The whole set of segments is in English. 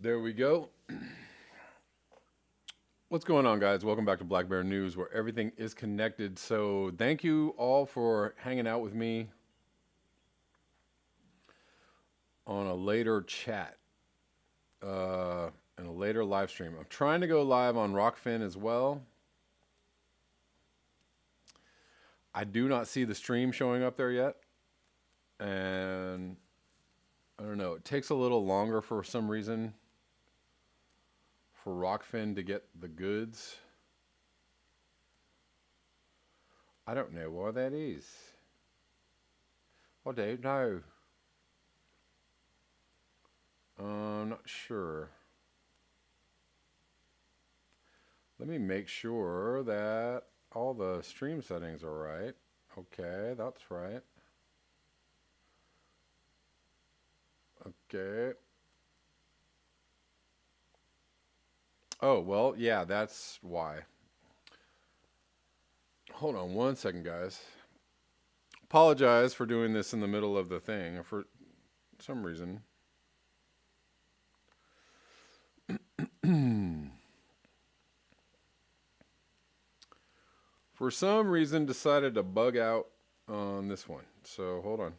There we go. What's going on, guys? Welcome back to Black Bear News, where everything is connected. So, thank you all for hanging out with me on a later chat and a later live stream. I'm trying to go live on Rockfin as well. I do not see the stream showing up there yet, and I don't know. It takes a little longer for some reason for Rockfin to get the goods. I don't know why that is. I don't know. I'm not sure. Let me make sure that all the stream settings are right. Okay, that's right. Okay. Oh, well, yeah, that's why. Hold on one second, guys. Apologize for doing this in the middle of the thing for some reason. For some reason, decided to bug out on this one. So hold on.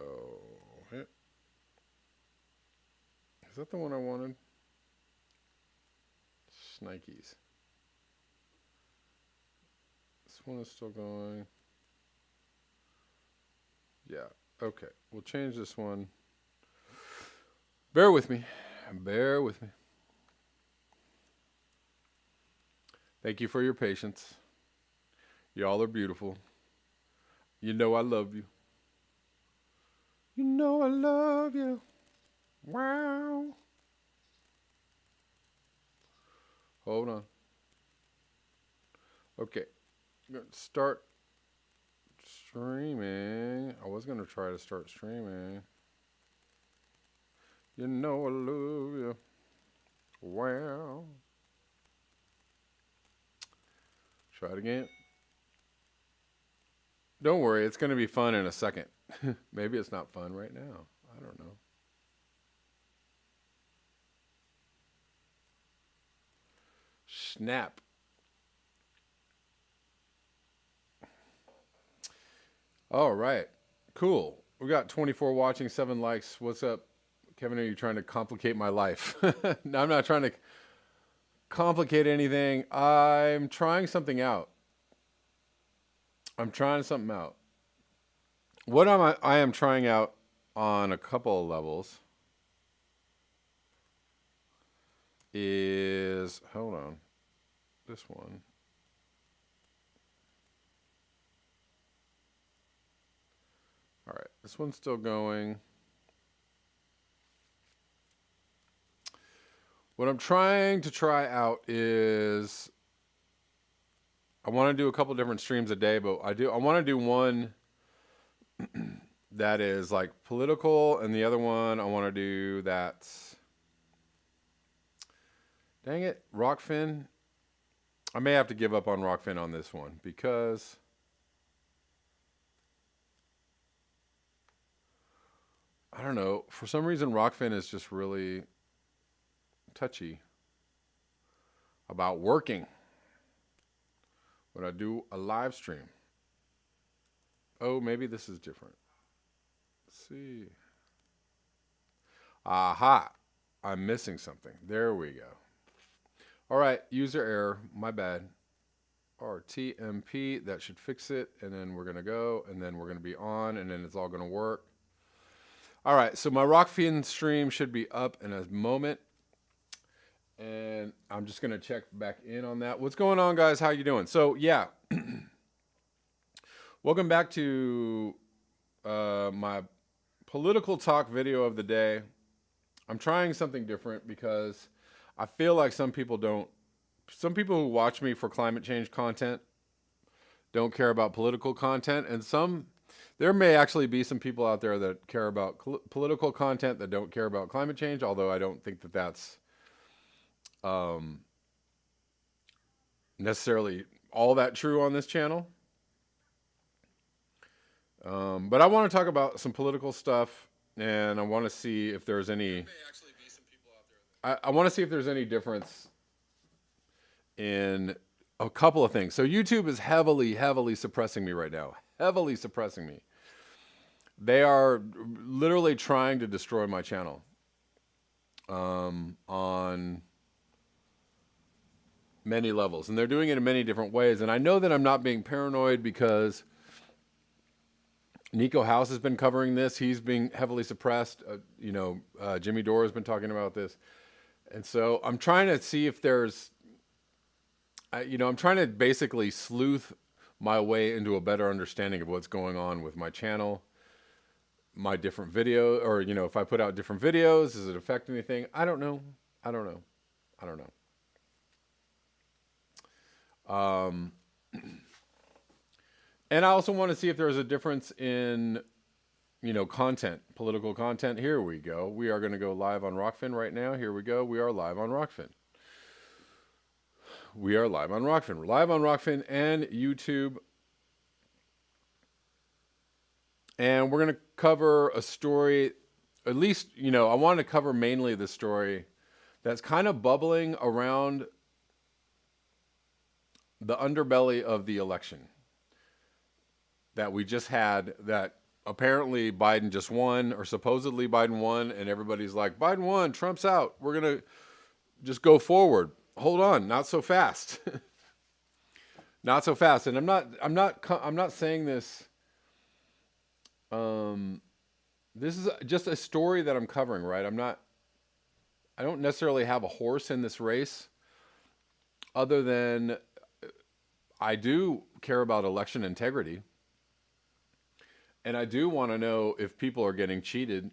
Oh, is that the one I wanted? Snikes. This one is still going. Yeah. Okay. We'll change this one. Bear with me. Bear with me. Thank you for your patience. Y'all are beautiful. You know I love you. You know I love you. Wow. Hold on. Okay. I'm going to start streaming. I was going to try to start streaming. You know I love you. Wow. Try it again. Don't worry, it's going to be fun in a second. Maybe it's not fun right now. I don't know. Snap. All right. Cool. We got 24 watching, 7 likes. What's up? Kevin, are you trying to complicate my life? No, I'm not trying to complicate anything. I'm trying something out. I'm trying something out. What I am trying out on a couple of levels is, hold on, this one. All right, this one's still going. What I'm trying to try out is I want to do a couple different streams a day, but I want to do one that is like political, and the other one I want to do that's, dang it, Rockfin. I may have to give up on Rockfin on this one because I don't know, for some reason Rockfin is just really touchy about working when I do a live stream. Oh, maybe this is different. Let's see. Aha. I'm missing something. There we go. All right, user error. My bad. RTMP. That should fix it. And then we're going to go. And then we're going to be on. And then it's all going to work. All right, so my Rockfin stream should be up in a moment. And I'm just going to check back in on that. What's going on, guys? How you doing? So, yeah. Welcome back to my political talk video of the day. I'm trying something different because I feel like some people who watch me for climate change content don't care about political content, and there may actually be some people out there that care about political content that don't care about climate change, although I don't think that that's necessarily all that true on this channel. But I want to talk about some political stuff, and I want to see if there's any. I want to see if there's any difference in a couple of things. So YouTube is heavily suppressing me right now. Heavily suppressing me. They are literally trying to destroy my channel. On many levels, and they're doing it in many different ways. And I know that I'm not being paranoid because Nico House has been covering this. He's being heavily suppressed. Jimmy Dore has been talking about this. And so I'm trying to see if there's, I'm trying to basically sleuth my way into a better understanding of what's going on with my channel, my different video, or, if I put out different videos, does it affect anything? I don't know. And I also want to see if there's a difference in, content, political content. Here we go. We are going to go live on Rockfin right now. Here we go. We are live on Rockfin. We're live on Rockfin and YouTube. And we're going to cover a story, at least, I want to cover mainly the story that's kind of bubbling around the underbelly of the election that we just had, that apparently Biden just won, or supposedly Biden won, and everybody's like, Biden won, Trump's out. We're going to just go forward. Hold on, not so fast. Not so fast. And I'm not saying this. This is just a story that I'm covering, right? I don't necessarily have a horse in this race, other than I do care about election integrity. And I do want to know if people are getting cheated,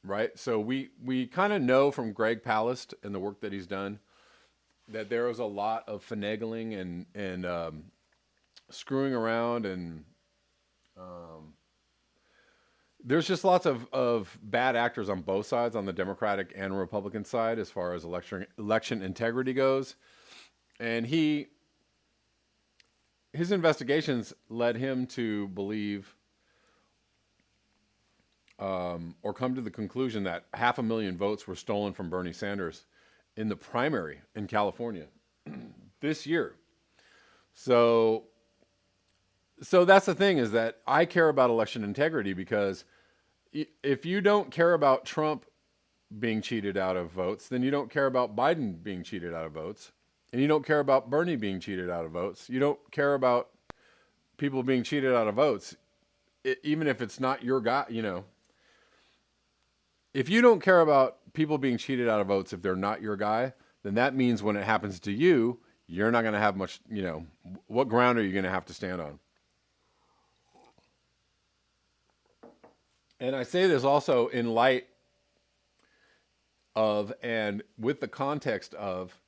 right? So we kind of know from Greg Palast and the work that he's done that there was a lot of finagling and screwing around, and there's just lots of bad actors on both sides, on the Democratic and Republican side, as far as election integrity goes. And his investigations led him to believe, or come to the conclusion, that 500,000 votes were stolen from Bernie Sanders in the primary in California this year. So that's the thing, is that I care about election integrity, because if you don't care about Trump being cheated out of votes, then you don't care about Biden being cheated out of votes, and you don't care about Bernie being cheated out of votes. You don't care about people being cheated out of votes, even if it's not your guy, If you don't care about people being cheated out of votes if they're not your guy, then that means when it happens to you, you're not going to have much, what ground are you going to have to stand on? And I say this also in light of, and with the context of,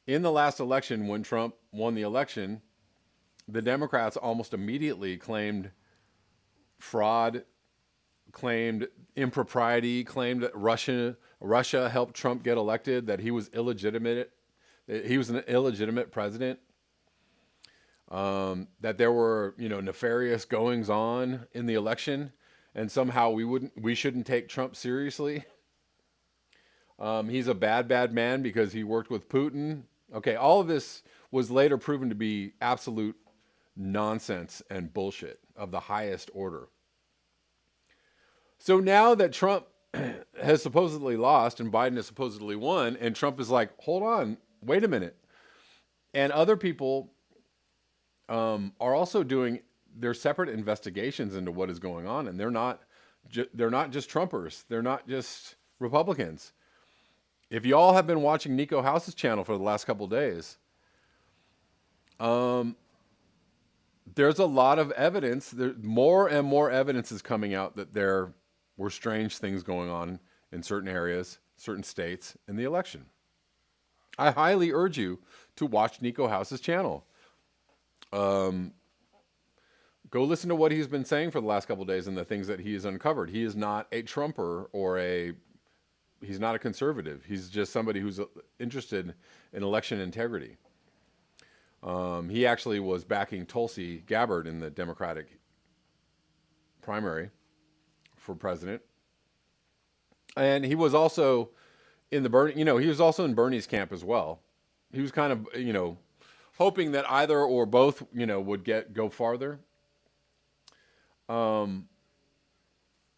in the last election, when Trump won the election, the Democrats almost immediately claimed fraud, claimed impropriety, claimed that Russia helped Trump get elected, that he was illegitimate, that he was an illegitimate president, that there were, nefarious goings on in the election, and somehow we shouldn't take Trump seriously. He's a bad man because he worked with Putin. Okay, all of this was later proven to be absolute nonsense and bullshit of the highest order. So now that Trump has supposedly lost and Biden has supposedly won, and Trump is like, hold on, wait a minute. And other people are also doing their separate investigations into what is going on, and they're not just Trumpers. They're not just Republicans. If you all have been watching Nico House's channel for the last couple of days, there's a lot of evidence. More and more evidence is coming out that there were strange things going on in certain areas, certain states in the election. I highly urge you to watch Nico House's channel. Go listen to what he's been saying for the last couple of days and the things that he has uncovered. He is not a Trumper he's not a conservative. He's just somebody who's interested in election integrity. He actually was backing Tulsi Gabbard in the Democratic primary for president. And he was also in the Bernie, he was also in Bernie's camp as well. He was kind of, hoping that either or both, would go farther.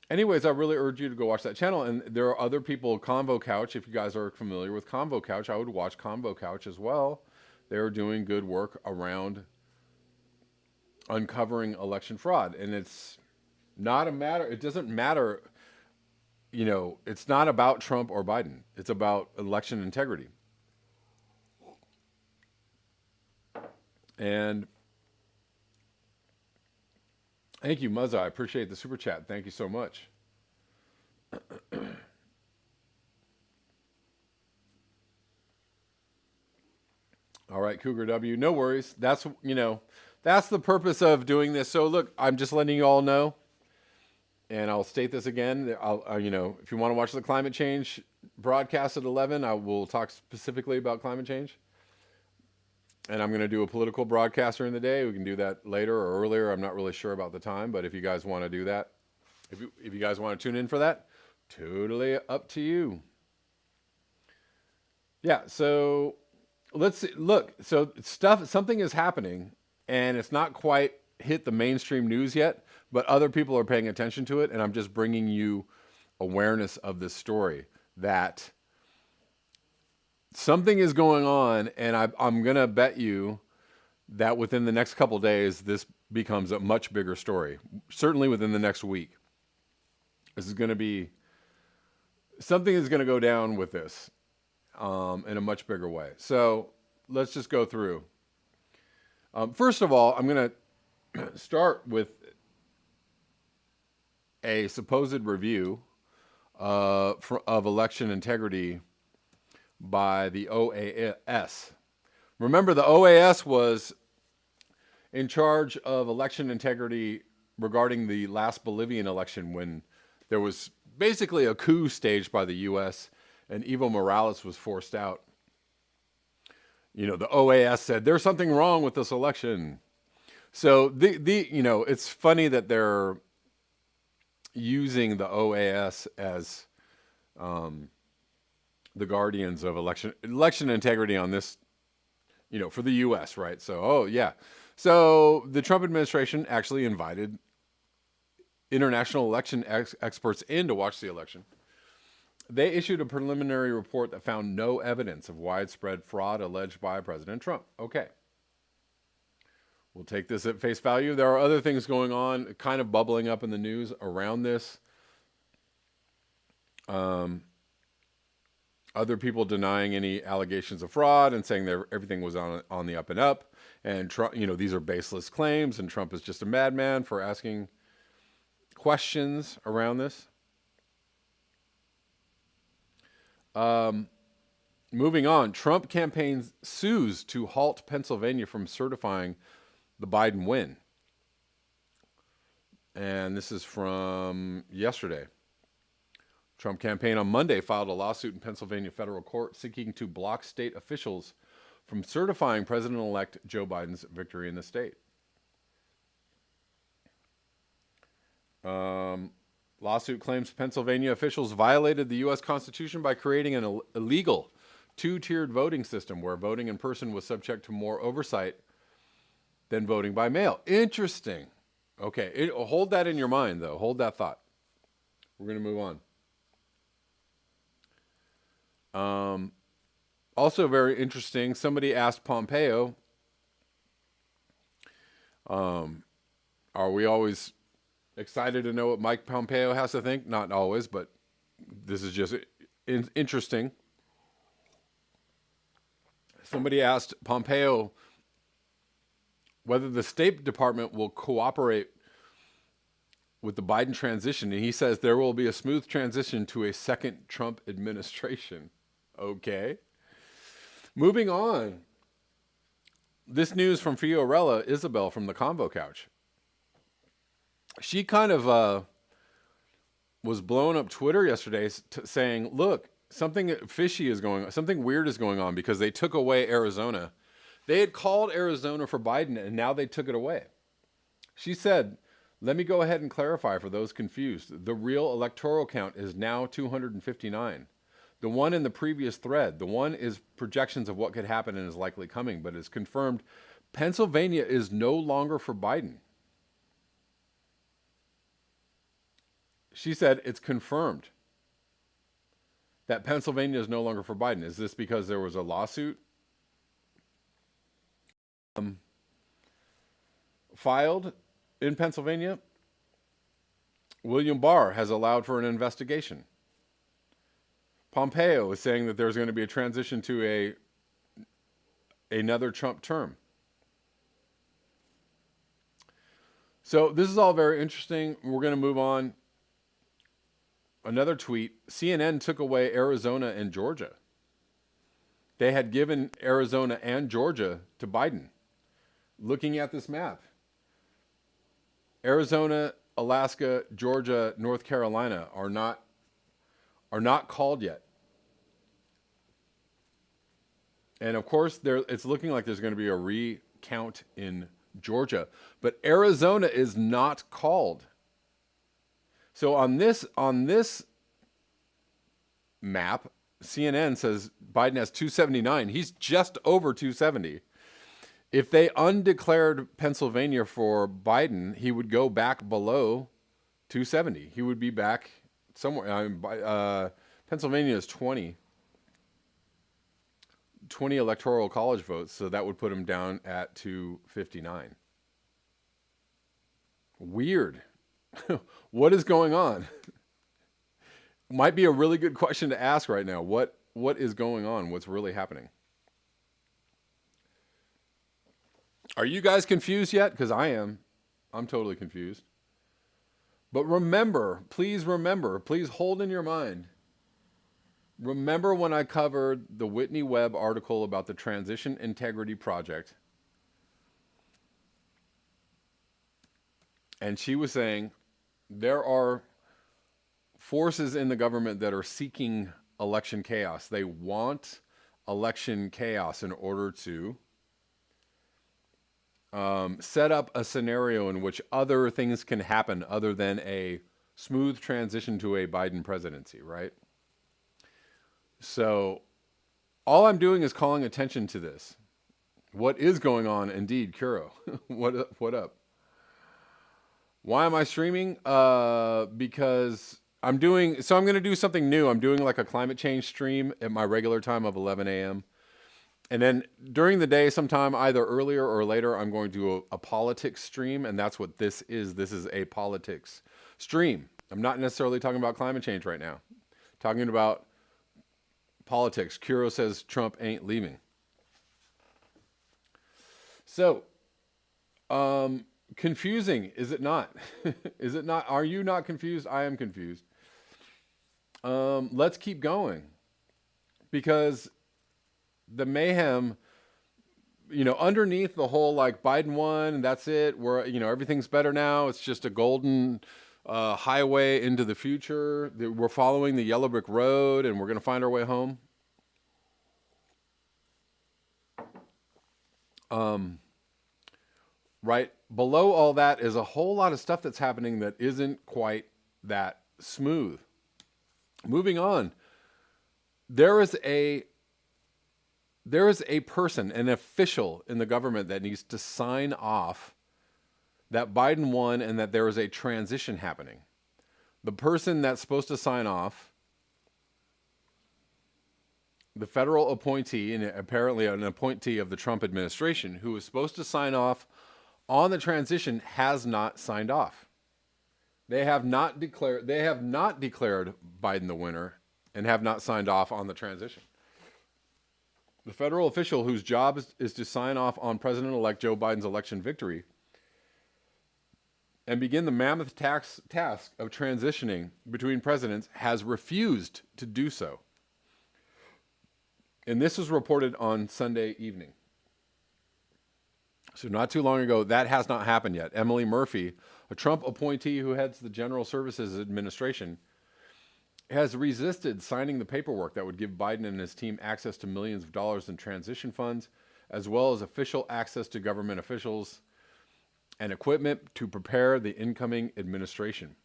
Anyways, I really urge you to go watch that channel. And there are other people, Convo Couch. If you guys are familiar with Convo Couch, I would watch Convo Couch as well. They're doing good work around uncovering election fraud. And it's not a matter, it doesn't matter, it's not about Trump or Biden. It's about election integrity. And thank you, Muzza. I appreciate the super chat. Thank you so much. All right, Cougar W. No worries. That's the purpose of doing this. So look, I'm just letting you all know, and I'll state this again. If you want to watch the climate change broadcast at 11, I will talk specifically about climate change. And I'm going to do a political broadcast during the day. We can do that later or earlier. I'm not really sure about the time, but if you guys want to do that, if you guys want to tune in for that, totally up to you. Yeah, so let's see. Look, so something is happening, and it's not quite hit the mainstream news yet, but other people are paying attention to it, and I'm just bringing you awareness of this story that something is going on, and I'm going to bet you that within the next couple days, this becomes a much bigger story. Certainly within the next week. This is going to be, something is going to go down with this in a much bigger way. So let's just go through. First of all, I'm going to start with a supposed review of election integrity by the OAS. Remember, the OAS was in charge of election integrity regarding the last Bolivian election when there was basically a coup staged by the U.S. and Evo Morales was forced out. The OAS said there's something wrong with this election. So it's funny that they're using the OAS as the guardians of election integrity on this, for the U.S., right? So, So the Trump administration actually invited international election experts in to watch the election. They issued a preliminary report that found no evidence of widespread fraud alleged by President Trump. Okay. We'll take this at face value. There are other things going on, kind of bubbling up in the news around this. Other people denying any allegations of fraud and saying that everything was on the up and up. And Trump, these are baseless claims, and Trump is just a madman for asking questions around this. Moving on, Trump campaign sues to halt Pennsylvania from certifying the Biden win. And this is from yesterday. Trump campaign on Monday filed a lawsuit in Pennsylvania federal court seeking to block state officials from certifying President-elect Joe Biden's victory in the state. Lawsuit claims Pennsylvania officials violated the U.S. Constitution by creating an illegal two-tiered voting system where voting in person was subject to more oversight than voting by mail. Interesting. Okay, hold that in your mind, though. Hold that thought. We're going to move on. Also very interesting, somebody asked Pompeo, are we always excited to know what Mike Pompeo has to think? Not always, but this is just interesting. Somebody asked Pompeo whether the State Department will cooperate with the Biden transition, and he says there will be a smooth transition to a second Trump administration. Okay. Moving on. This news from Fiorella Isabel from the Convo Couch. She kind of was blowing up Twitter yesterday saying, look, something fishy is going on, something weird is going on because they took away Arizona. They had called Arizona for Biden and now they took it away. She said Let me go ahead and clarify for those confused. The real electoral count is now 259. The one in the previous thread, the one is projections of what could happen and is likely coming, but it's confirmed Pennsylvania is no longer for Biden. She said it's confirmed that Pennsylvania is no longer for Biden. Is this because there was a lawsuit filed in Pennsylvania? William Barr has allowed for an investigation. Pompeo is saying that there's going to be a transition to another Trump term. So this is all very interesting. We're going to move on. Another tweet, CNN took away Arizona and Georgia. They had given Arizona and Georgia to Biden. Looking at this map, Arizona, Alaska, Georgia, North Carolina are not called yet. And of course, it's looking like there's going to be a recount in Georgia, but Arizona is not called. So on this map, CNN says Biden has 279. He's just over 270. If they undeclared Pennsylvania for Biden, he would go back below 270. He would be back somewhere. Pennsylvania is 20 electoral college votes, so that would put him down at 259. Weird. What is going on? Might be a really good question to ask right now. What is going on? What's really happening? Are you guys confused yet? Because I am. I'm totally confused. But remember, please hold in your mind. Remember when I covered the Whitney Webb article about the Transition Integrity Project? And she was saying there are forces in the government that are seeking election chaos. They want election chaos in order to set up a scenario in which other things can happen other than a smooth transition to a Biden presidency, right? So all I'm doing is calling attention to this. What is going on indeed, Kuro? What up? Why am I streaming? Because I'm going to do something new. I'm doing like a climate change stream at my regular time of 11 a.m. And then during the day, sometime either earlier or later, I'm going to do a politics stream. And that's what this is. This is a politics stream. I'm not necessarily talking about climate change right now. I'm talking about politics. Kuro says Trump ain't leaving. So, confusing, is it not? Is it not? Are you not confused? I am confused. Let's keep going, because the mayhem, underneath the whole like Biden won and that's it. Everything's better now. It's just a golden highway into the future. We're following the yellow brick road and we're going to find our way home. Right below all that is a whole lot of stuff that's happening that isn't quite that smooth. Moving on, there is a person, an official in the government that needs to sign off that Biden won and that there is a transition happening. The person that's supposed to sign off, the federal appointee, and apparently an appointee of the Trump administration, who was supposed to sign off on the transition, has not signed off. They have not declared Biden the winner and have not signed off on the transition. The federal official whose job is to sign off on President-elect Joe Biden's election victory and begin the mammoth task of transitioning between presidents has refused to do so. And this was reported on Sunday evening. So not too long ago, that has not happened yet. Emily Murphy, a Trump appointee who heads the General Services Administration, has resisted signing the paperwork that would give Biden and his team access to millions of dollars in transition funds, as well as official access to government officials and equipment to prepare the incoming administration.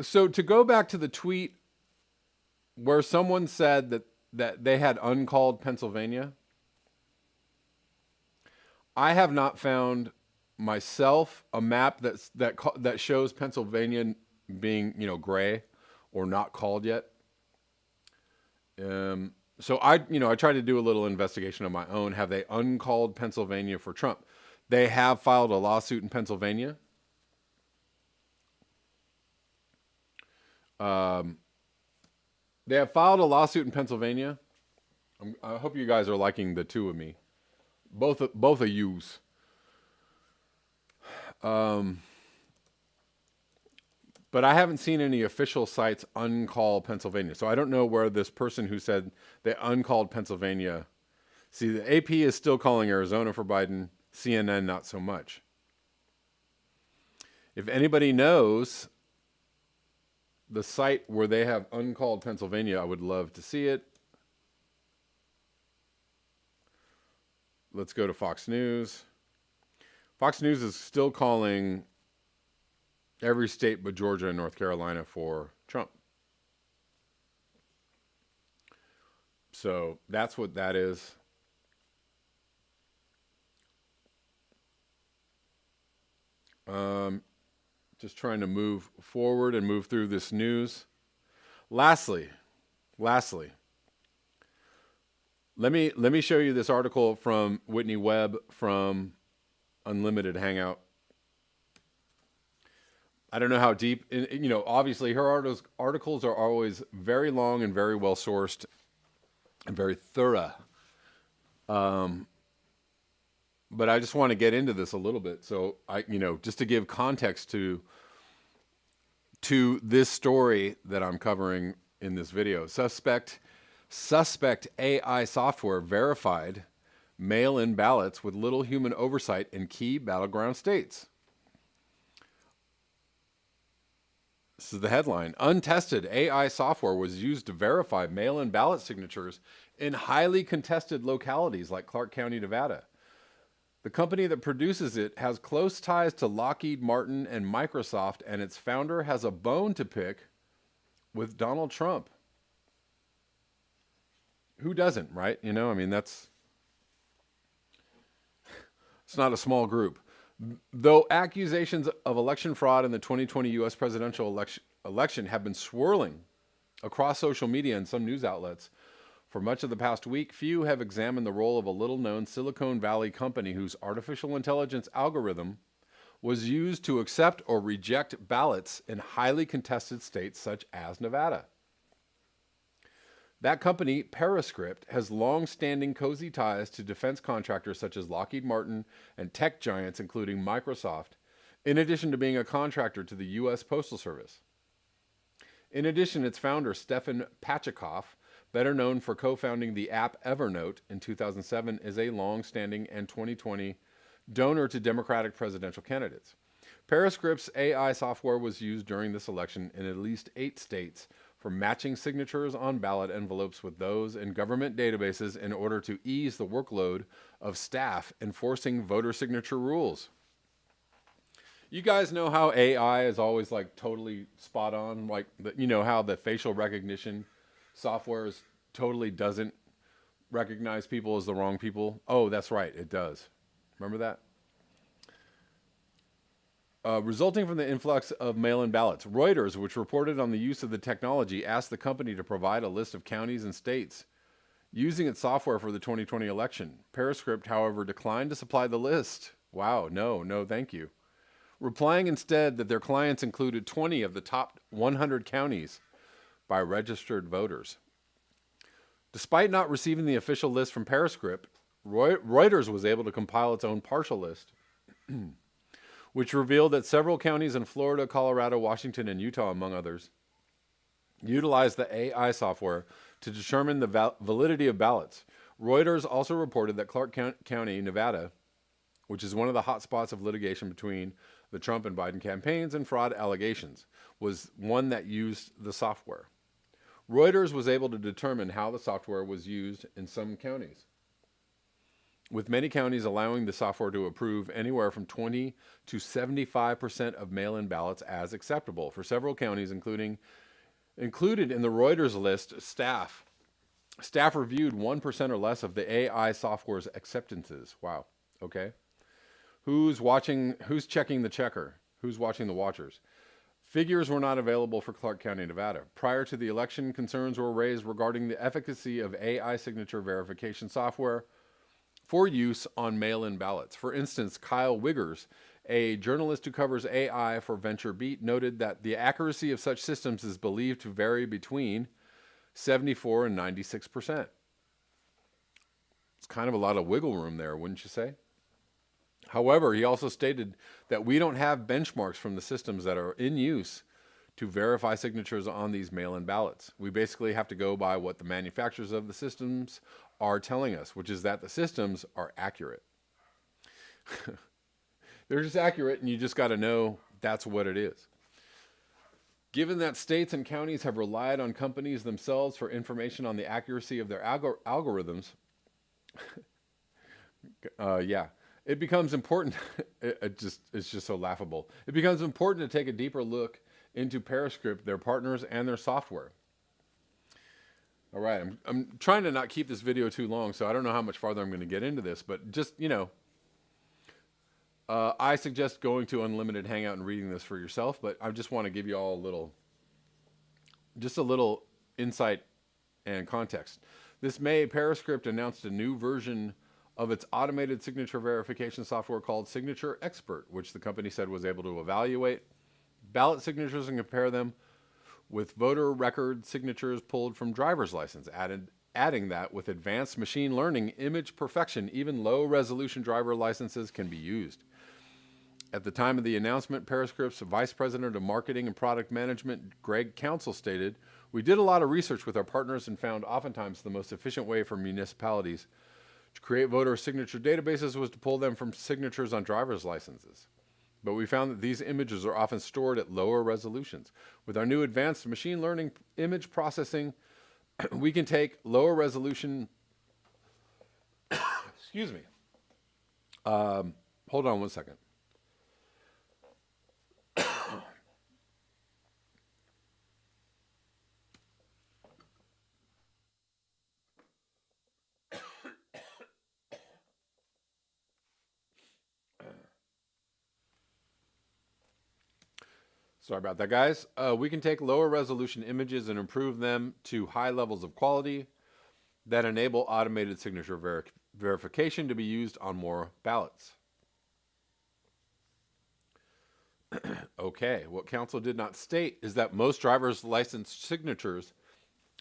So to go back to the tweet where someone said that they had uncalled Pennsylvania, I have not found myself a map that shows Pennsylvania being, gray or not called yet. So I tried to do a little investigation of my own. Have they uncalled Pennsylvania for Trump? They have filed a lawsuit in Pennsylvania. They have filed a lawsuit in Pennsylvania. I hope you guys are liking the two of me, both of yous. But I haven't seen any official sites uncall Pennsylvania. So I don't know where this person who said they uncalled Pennsylvania. See, the AP is still calling Arizona for Biden. CNN, not so much. If anybody knows the site where they have uncalled Pennsylvania, I would love to see it. Let's go to Fox News. Fox News is still calling every state but Georgia and North Carolina for Trump. So that's what that is. Just trying to move forward and move through this news. Lastly, let me show you this article from Whitney Webb from Unlimited Hangout. I don't know how deep, obviously her articles are always very long and very well sourced and very thorough. But I just want to get into this a little bit. So just to give context to this story that I'm covering in this video. Suspect AI software verified mail-in ballots with little human oversight in key battleground states. This is the headline. Untested AI software was used to verify mail-in ballot signatures in highly contested localities like Clark County, Nevada. The company that produces it has close ties to Lockheed Martin and Microsoft, and its founder has a bone to pick with Donald Trump. Who doesn't, right? It's not a small group. Though accusations of election fraud in the 2020 U.S. presidential election have been swirling across social media and some news outlets for much of the past week, few have examined the role of a little-known Silicon Valley company whose artificial intelligence algorithm was used to accept or reject ballots in highly contested states such as Nevada. That company, Periscript, has long-standing cozy ties to defense contractors such as Lockheed Martin and tech giants including Microsoft, in addition to being a contractor to the U.S. Postal Service. In addition, its founder, Stefan Pachikoff, better known for co-founding the app Evernote in 2007, is a long-standing and 2020 donor to Democratic presidential candidates. Periscript's AI software was used during this election in at least 8 states for matching signatures on ballot envelopes with those in government databases in order to ease the workload of staff enforcing voter signature rules. You guys know how AI is always totally spot on, how the facial recognition software totally doesn't recognize people as the wrong people. Oh, that's right, it does. Remember that? Resulting from the influx of mail-in ballots, Reuters, which reported on the use of the technology, asked the company to provide a list of counties and states using its software for the 2020 election. Periscript, however, declined to supply the list. Wow, no, thank you. Replying instead that their clients included 20 of the top 100 counties by registered voters. Despite not receiving the official list from Periscript, Reuters was able to compile its own partial list, which revealed that several counties in Florida, Colorado, Washington, and Utah, among others, utilized the AI software to determine the validity of ballots. Reuters also reported that Clark County, Nevada, which is one of the hot spots of litigation between the Trump and Biden campaigns and fraud allegations, was one that used the software. Reuters was able to determine how the software was used in some counties. with many counties allowing the software to approve anywhere from 20 to 75% of mail-in ballots as acceptable. For several counties, included in the Reuters list, staff reviewed 1% or less of the AI software's acceptances. Wow. Okay. Who's checking the checker? Who's watching the watchers? Figures were not available for Clark County, Nevada. Prior to the election, concerns were raised regarding the efficacy of AI signature verification software for use on mail-in ballots. For instance, Kyle Wiggers, a journalist who covers AI for Venture Beat, noted that the accuracy of such systems is believed to vary between 74 and 96%. It's kind of a lot of wiggle room there, wouldn't you say? However, he also stated that we don't have benchmarks from the systems that are in use to verify signatures on these mail-in ballots. We basically have to go by what the manufacturers of the systems are telling us, which is that the systems are accurate. They're just accurate, and you just got to know that's what it is. Given that states and counties have relied on companies themselves for information on the accuracy of their algorithms, it becomes important. It's just so laughable. It becomes important to take a deeper look into Periscript, their partners, and their software. All right, I'm trying to not keep this video too long, so I don't know how much farther I'm going to get into this, but just, I suggest going to Unlimited Hangout and reading this for yourself, but I just want to give you all a little insight and context. This May, Periscript announced a new version of its automated signature verification software called Signature Expert, which the company said was able to evaluate ballot signatures and compare them with voter record signatures pulled from driver's license. Adding that with advanced machine learning, image perfection, even low-resolution driver licenses can be used. At the time of the announcement, Periscript's Vice President of Marketing and Product Management, Greg Council, stated, "We did a lot of research with our partners and found oftentimes the most efficient way for municipalities to create voter signature databases was to pull them from signatures on driver's licenses. But we found that these images are often stored at lower resolutions. With our new advanced machine learning image processing, we can take lower resolution..." Excuse me. Hold on one second. Sorry about that, guys. We can take lower resolution images and improve them to high levels of quality that enable automated signature verification to be used on more ballots. Okay, what Council did not state is that most driver's license signatures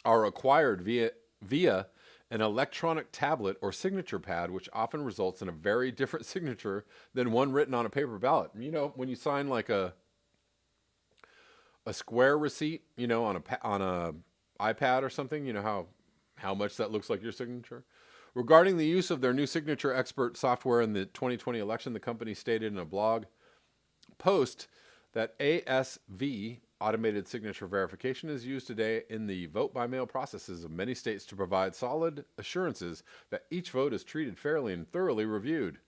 are acquired via an electronic tablet or signature pad, which often results in a very different signature than one written on a paper ballot. When you sign like a square receipt, on a iPad or something, how much that looks like your signature. Regarding the use of their new Signature Expert software in the 2020 election, the company stated in a blog post that ASV, automated signature verification, is used today in the vote-by-mail processes of many states to provide solid assurances that each vote is treated fairly and thoroughly reviewed.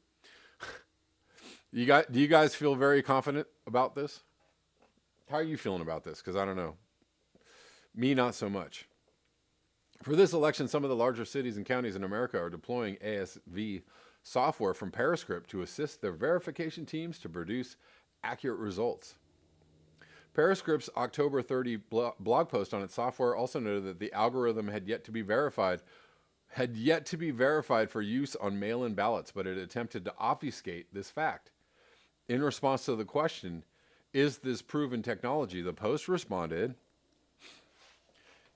Do you guys feel very confident about this? How are you feeling about this? Because I don't know. Me, not so much. For this election, some of the larger cities and counties in America are deploying ASV software from Periscript to assist their verification teams to produce accurate results. Periscript's October 30 blog post on its software also noted that the algorithm had yet to be verified for use on mail-in ballots, but it attempted to obfuscate this fact. In response to the question, "Is this proven technology?" the post responded,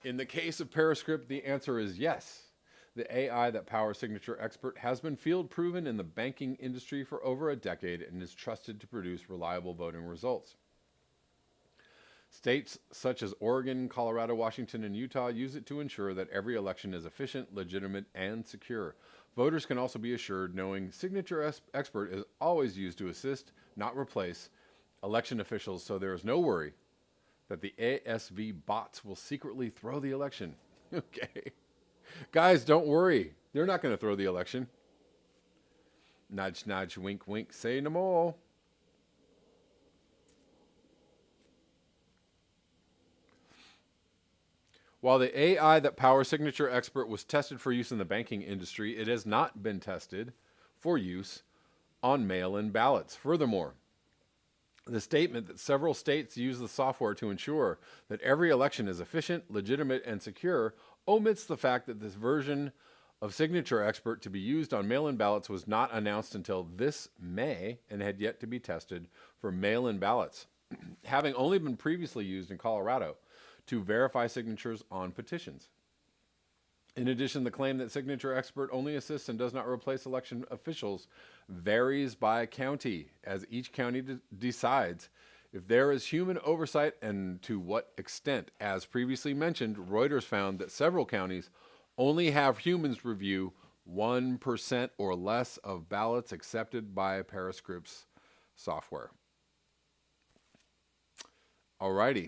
"In the case of Periscript, the answer is yes. The AI that powers Signature Expert has been field proven in the banking industry for over a decade and is trusted to produce reliable voting results. States such as Oregon, Colorado, Washington, and Utah use it to ensure that every election is efficient, legitimate, and secure. Voters can also be assured knowing Signature Expert is always used to assist, not replace, election officials, so there is no worry that the ASV bots will secretly throw the election." Okay. Guys, don't worry. They're not going to throw the election. Nudge, nudge, wink, wink, say no more. While the AI that powers Signature Expert was tested for use in the banking industry, it has not been tested for use on mail-in ballots. Furthermore, the statement that several states use the software to ensure that every election is efficient, legitimate, and secure omits the fact that this version of Signature Expert to be used on mail-in ballots was not announced until this May and had yet to be tested for mail-in ballots, having only been previously used in Colorado to verify signatures on petitions. In addition, the claim that Signature Expert only assists and does not replace election officials varies by county, as each county decides if there is human oversight and to what extent. As previously mentioned, Reuters found that several counties only have humans review 1% or less of ballots accepted by Periscript's software. Alrighty.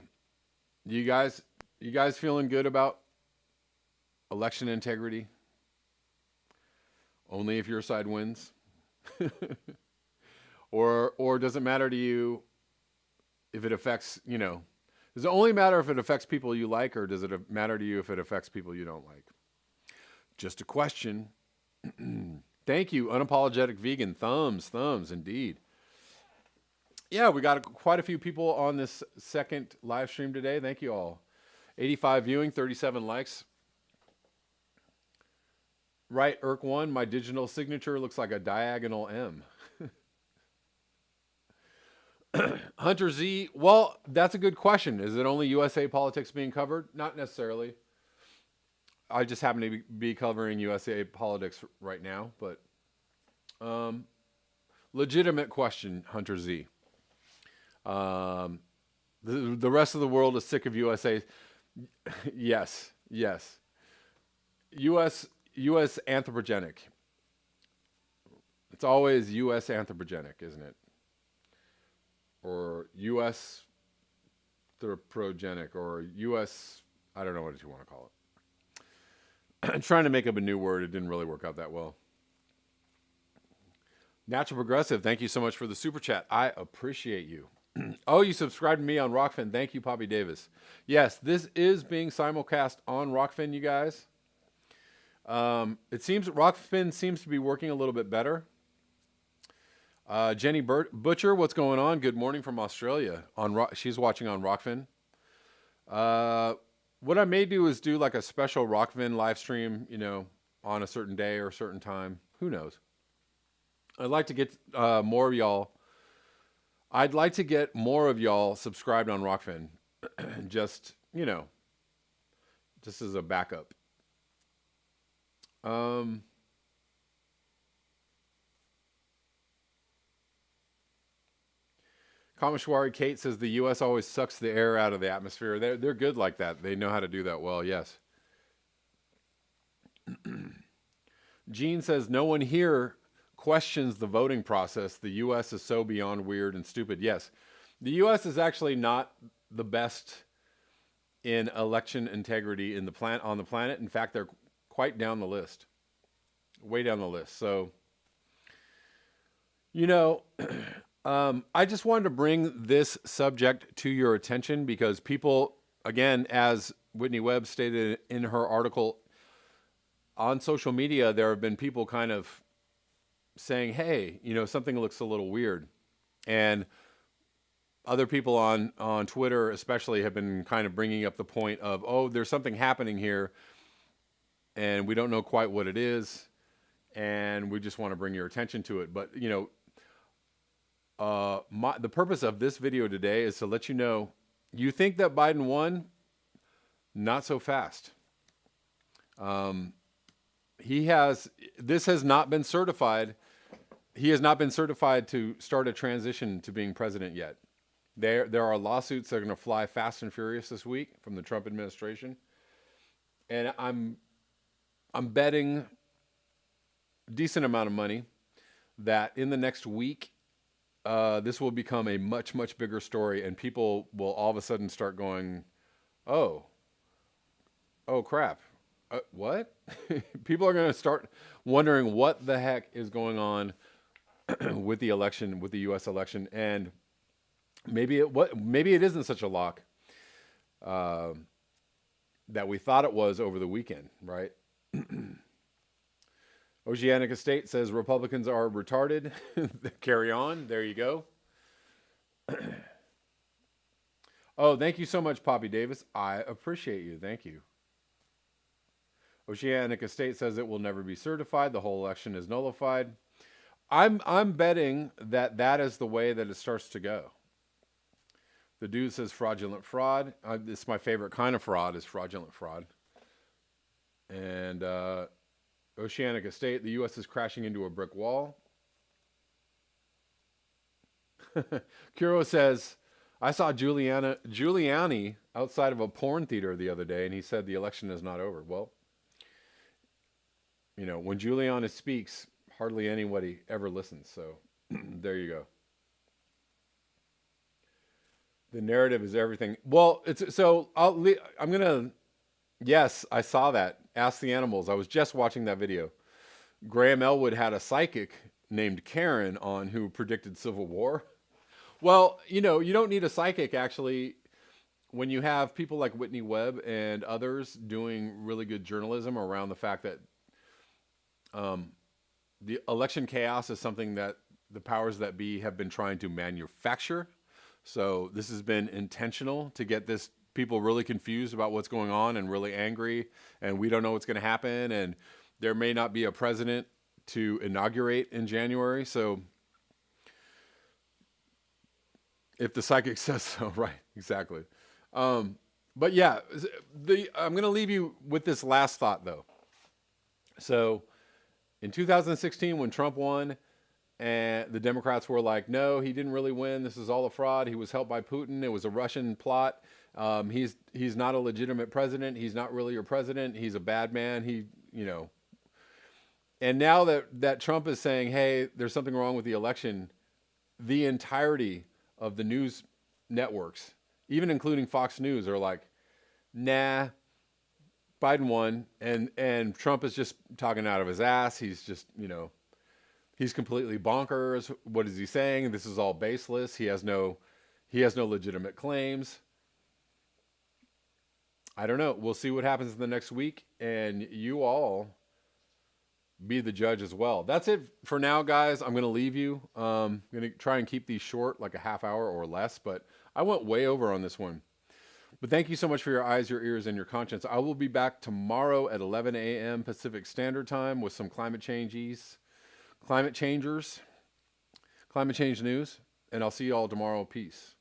You guys feeling good about election integrity? Only if your side wins? or does it matter to you if it affects, does it only matter if it affects people you like, or does it matter to you if it affects people you don't like? Just a question. Thank you, Unapologetic Vegan. Thumbs, indeed. Yeah, we got quite a few people on this second live stream today. Thank you all. 85 viewing, 37 likes. Right, Irk1, my digital signature looks like a diagonal M. Hunter Z, well, that's a good question. Is it only USA politics being covered? Not necessarily. I just happen to be covering USA politics right now, but legitimate question, Hunter Z. The rest of the world is sick of USA. Yes. U.S. anthropogenic. It's always U.S. anthropogenic, isn't it? Or U.S. anthropogenic, or U.S. I don't know what you want to call it. I'm trying to make up a new word. It didn't really work out that well. Natural Progressive, thank you so much for the super chat. I appreciate you. Oh, you subscribed to me on Rockfin. Thank you, Poppy Davis. Yes, this is being simulcast on Rockfin, you guys. It seems Rockfin seems to be working a little bit better. Jenny Butcher, what's going on? Good morning from Australia. She's watching on Rockfin. What I may do is do like a special Rockfin live stream, on a certain day or a certain time. Who knows? I'd like to get more of y'all. I'd like to get more of y'all subscribed on Rockfin. just as a backup. Kameshwari Kate says the U.S. always sucks the air out of the atmosphere. They're good like that. They know how to do that well, yes. Gene says no one here questions the voting process. The U.S. is so beyond weird and stupid. Yes, the U.S. is actually not the best in election integrity on the planet. In fact, they're quite down the list, way down the list. So, I just wanted to bring this subject to your attention because people, again, as Whitney Webb stated in her article on social media, there have been people kind of saying, hey, something looks a little weird. And other people on Twitter especially have been kind of bringing up the point of, oh, there's something happening here and we don't know quite what it is. And we just want to bring your attention to it. But, the purpose of this video today is to let you know, you think that Biden won? Not so fast. This has not been certified. He has not been certified to start a transition to being president yet. There are lawsuits that are going to fly fast and furious this week from the Trump administration. And I'm betting a decent amount of money that in the next week, this will become a much, much bigger story, and people will all of a sudden start going, oh crap. What? People are going to start wondering what the heck is going on with the election, with the U.S. election, and maybe it isn't such a lock that we thought it was over the weekend, right? Oceanic Estate says Republicans are retarded. Carry on. There you go. Oh, thank you so much, Poppy Davis. I appreciate you. Thank you. Oceanic Estate says it will never be certified. The whole election is nullified. I'm betting that that is the way that it starts to go. The dude says fraudulent fraud. It's my favorite kind of fraud is fraudulent fraud. And Oceanic Estate, the U.S. is crashing into a brick wall. Kuro says, I saw Giuliani outside of a porn theater the other day, and he said the election is not over. Well, you know, when Giuliani speaks, hardly anybody ever listens. So there you go. The narrative is everything. Well, I'm going to, yes, I saw that. Ask the Animals. I was just watching that video. Graham Elwood had a psychic named Karen on who predicted civil war. Well, you know, you don't need a psychic actually when you have people like Whitney Webb and others doing really good journalism around the fact that the election chaos is something that the powers that be have been trying to manufacture. So this has been intentional to get this people really confused about what's going on and really angry, and we don't know what's going to happen, and there may not be a president to inaugurate in January. So if the psychic says so, right, exactly. But yeah, I'm going to leave you with this last thought though. So in 2016, when Trump won, and the Democrats were like, no, he didn't really win. This is all a fraud. He was helped by Putin. It was a Russian plot. He's not a legitimate president. He's not really your president. He's a bad man. And now that Trump is saying, hey, there's something wrong with the election, the entirety of the news networks, even including Fox News, are like, nah, Biden won. And Trump is just talking out of his ass. He's just, he's completely bonkers. What is he saying? This is all baseless. He has no legitimate claims. I don't know. We'll see what happens in the next week, and you all be the judge as well. That's it for now, guys. I'm going to leave you. I'm going to try and keep these short, like a half hour or less, but I went way over on this one. But thank you so much for your eyes, your ears, and your conscience. I will be back tomorrow at 11 a.m. Pacific Standard Time with some climate change news, and I'll see you all tomorrow. Peace.